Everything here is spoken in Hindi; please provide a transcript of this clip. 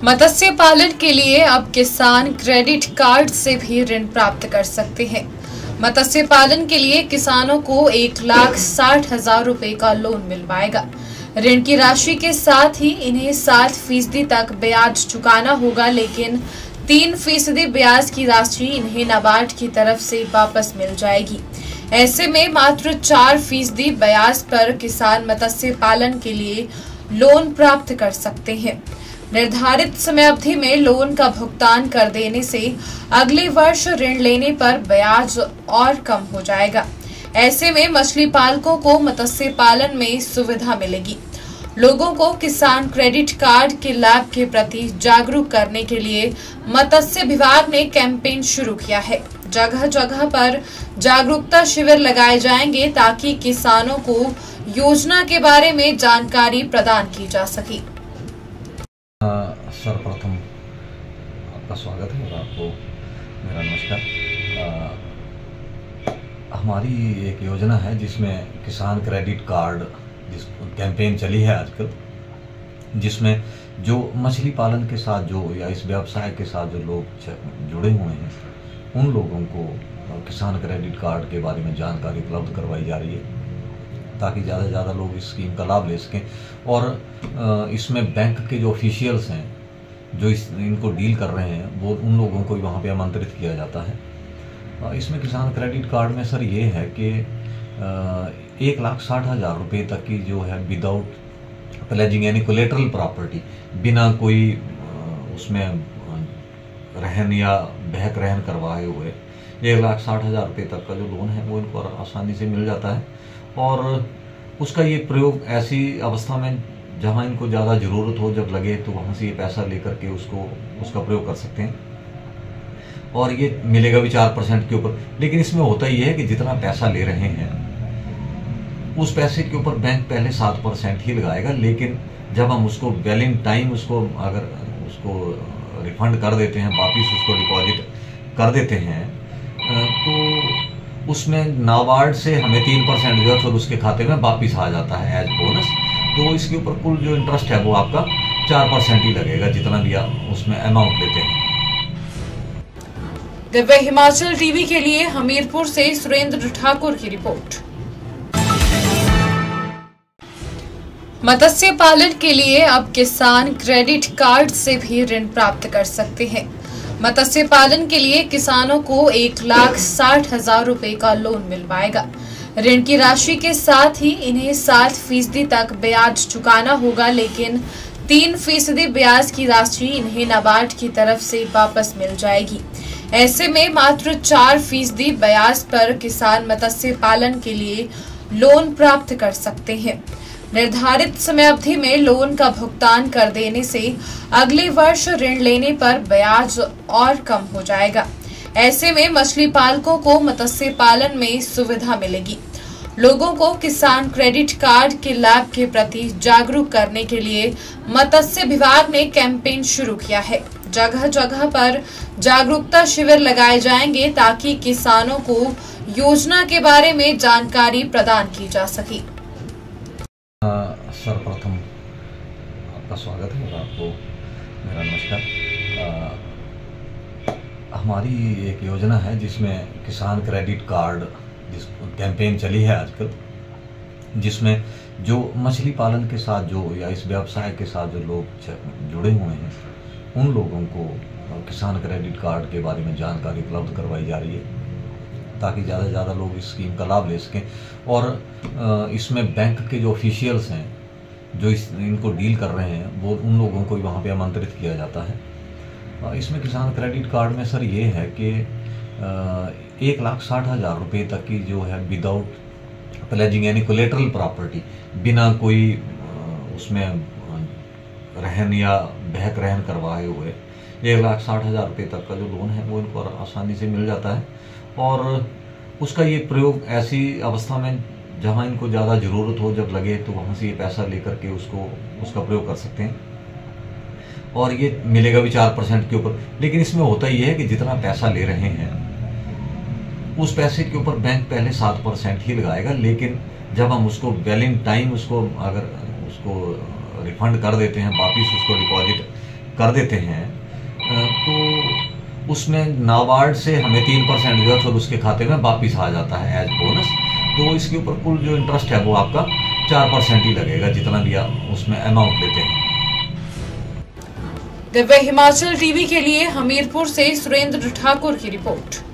मत्स्य पालन के लिए अब किसान क्रेडिट कार्ड से भी ऋण प्राप्त कर सकते हैं। मत्स्य पालन के लिए किसानों को 1,60,000 रुपए का लोन मिल पाएगा। ऋण की राशि के साथ ही इन्हें 7% तक ब्याज चुकाना होगा, लेकिन 3% ब्याज की राशि इन्हें नाबार्ड की तरफ से वापस मिल जाएगी। ऐसे में मात्र 4% ब्याज पर किसान मत्स्य पालन के लिए लोन प्राप्त कर सकते हैं। निर्धारित समय अवधि में लोन का भुगतान कर देने से अगले वर्ष ऋण लेने पर ब्याज और कम हो जाएगा। ऐसे में मछली पालकों को मत्स्य पालन में सुविधा मिलेगी। लोगों को किसान क्रेडिट कार्ड के लाभ के प्रति जागरूक करने के लिए मत्स्य विभाग ने कैंपेन शुरू किया है। जगह जगह पर जागरूकता शिविर लगाए जाएंगे ताकि किसानों को योजना के बारे में जानकारी प्रदान की जा सके। सर्वप्रथम आपका स्वागत है और आपको मेरा नमस्कार। हमारी एक योजना है जिसमें किसान क्रेडिट कार्ड जिस कैंपेन चली है आजकल, जिसमें जो मछली पालन के साथ जो या इस व्यवसाय के साथ जो लोग जुड़े हुए हैं उन लोगों को किसान क्रेडिट कार्ड के बारे में जानकारी उपलब्ध करवाई जा रही है ताकि ज़्यादा से ज़्यादा लोग इस स्कीम का लाभ ले सकें। और इसमें बैंक के जो ऑफिशियल्स हैं जो इनको डील कर रहे हैं वो उन लोगों को वहाँ पे आमंत्रित किया जाता है। इसमें किसान क्रेडिट कार्ड में सर ये है कि 1,60,000 रुपये तक की जो है विदाउट प्लेजिंग यानी कोलेटरल प्रॉपर्टी, बिना कोई उसमें रहन या बहक रहन करवाए हुए 1,60,000 रुपये तक का जो लोन है वो इनको आसानी से मिल जाता है। और उसका ये प्रयोग ऐसी अवस्था में जहाँ इनको ज़्यादा ज़रूरत हो, जब लगे तो वहाँ से ये पैसा लेकर के उसका प्रयोग कर सकते हैं। और ये मिलेगा भी 4% के ऊपर। लेकिन इसमें होता ये है कि जितना पैसा ले रहे हैं उस पैसे के ऊपर बैंक पहले 7% ही लगाएगा, लेकिन जब हम उसको वेल इन टाइम अगर उसको रिफंड कर देते हैं, वापिस उसको डिपॉजिट कर देते हैं, तो उसमें नाबार्ड से हमें 3% जो है फिर उसके खाते में वापिस आ जाता है एज बोनस। तो इसके ऊपर कुल जो इंटरेस्ट है वो आपका 4% ही लगेगा, जितना भी आप उसमें अमाउंट लेते हैं। दिव्य हिमाचल टीवी के लिए हमीरपुर से सुरेंद्र ठाकुर की रिपोर्ट। मत्स्य पालन के लिए अब किसान क्रेडिट कार्ड से भी ऋण प्राप्त कर सकते हैं। मत्स्य पालन के लिए किसानों को 1,60,000 रुपए का लोन मिल पाएगा। ऋण की राशि के साथ ही इन्हें 7% तक ब्याज चुकाना होगा, लेकिन 3% ब्याज की राशि इन्हें नाबार्ड की तरफ से वापस मिल जाएगी। ऐसे में मात्र 4% ब्याज पर किसान मत्स्य पालन के लिए लोन प्राप्त कर सकते हैं। निर्धारित समय अवधि में लोन का भुगतान कर देने से अगले वर्ष ऋण लेने पर ब्याज और कम हो जाएगा। ऐसे में मछली पालकों को मत्स्य पालन में सुविधा मिलेगी। लोगों को किसान क्रेडिट कार्ड के लाभ के प्रति जागरूक करने के लिए मत्स्य विभाग ने कैंपेन शुरू किया है। जगह जगह पर जागरूकता शिविर लगाए जाएंगे ताकि किसानों को योजना के बारे में जानकारी प्रदान की जा सके। सर्वप्रथम आपका स्वागत है और आपको मेरा नमस्कार। हमारी एक योजना है जिसमें किसान क्रेडिट कार्ड जिस कैंपेन चली है आजकल, जिसमें जो मछली पालन के साथ जो या इस व्यवसाय के साथ जो लोग जुड़े हुए हैं उन लोगों को किसान क्रेडिट कार्ड के बारे में जानकारी उपलब्ध करवाई जा रही है ताकि ज़्यादा से ज़्यादा लोग इस स्कीम का लाभ ले सकें। और इसमें बैंक के जो ऑफिशियल्स हैं जो इनको डील कर रहे हैं वो उन लोगों को वहाँ पे आमंत्रित किया जाता है। इसमें किसान क्रेडिट कार्ड में सर ये है कि 1,60,000 रुपये तक की जो है विदाउट प्लेजिंग यानी कोलेटरल प्रॉपर्टी, बिना कोई उसमें रहन या बहक रहन करवाए हुए 1,60,000 रुपये तक का जो लोन है वो इनको आसानी से मिल जाता है। और उसका ये प्रयोग ऐसी अवस्था में जहाँ इनको ज़्यादा ज़रूरत हो, जब लगे तो वहाँ से ये पैसा लेकर के उसका प्रयोग कर सकते हैं। और ये मिलेगा भी 4% के ऊपर। लेकिन इसमें होता ये है कि जितना पैसा ले रहे हैं उस पैसे के ऊपर बैंक पहले 7% ही लगाएगा, लेकिन जब हम उसको वेल इन टाइम अगर उसको रिफंड कर देते हैं, वापिस उसको डिपॉजिट कर देते हैं तो उसमें नाबार्ड से हमें 3% जो है फिर उसके खाते में वापिस आ जाता है एज बोनस। तो इसके ऊपर कुल जो इंटरेस्ट है वो आपका 4% ही लगेगा, जितना भी आप उसमें अमाउंट लेते हैं। दिव्य हिमाचल टीवी के लिए हमीरपुर से सुरेंद्र ठाकुर की रिपोर्ट।